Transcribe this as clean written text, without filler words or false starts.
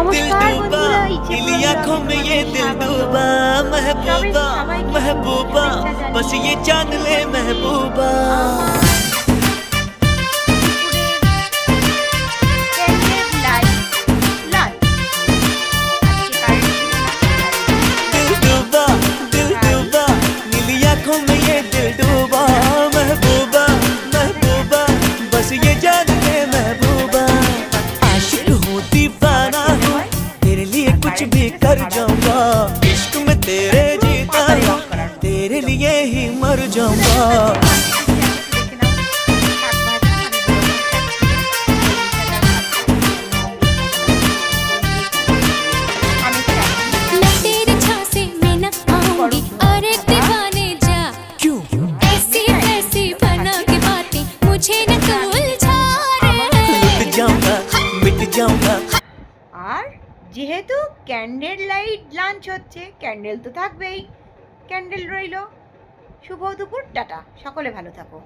নমস্কার বন্ধুরা, ইচ্ছে नीली आंखों में ये दिल डूबा महबूबा महबूबा बस ये जान ले महबूबा दिल डूबा नीली आंखों में ये दिल डूबा महबूबा महबूबा बस ये जान ले महबूबा आशिक हूँ दीवाना हूँ तेरे लिए कुछ भी कर जाऊंगा इश्क में तेरे जीता हूँ तेरे लिए ही मर जाऊंगा मैं तेरे झांसे में न आऊंगी, अरे दीवाने जा। क्यों ऐसी ऐसी बना के बातें मुझे न तू उलझा रे। लुट जाऊंगा मिट जाऊंगा আর যেহেতু ক্যান্ডেল লাইট লাঞ্চ হচ্ছে, ক্যান্ডেল তো থাকবেই। ক্যান্ডেল রইলো। শুভ দুপুর, টাটা। সকলে ভালো থাকো।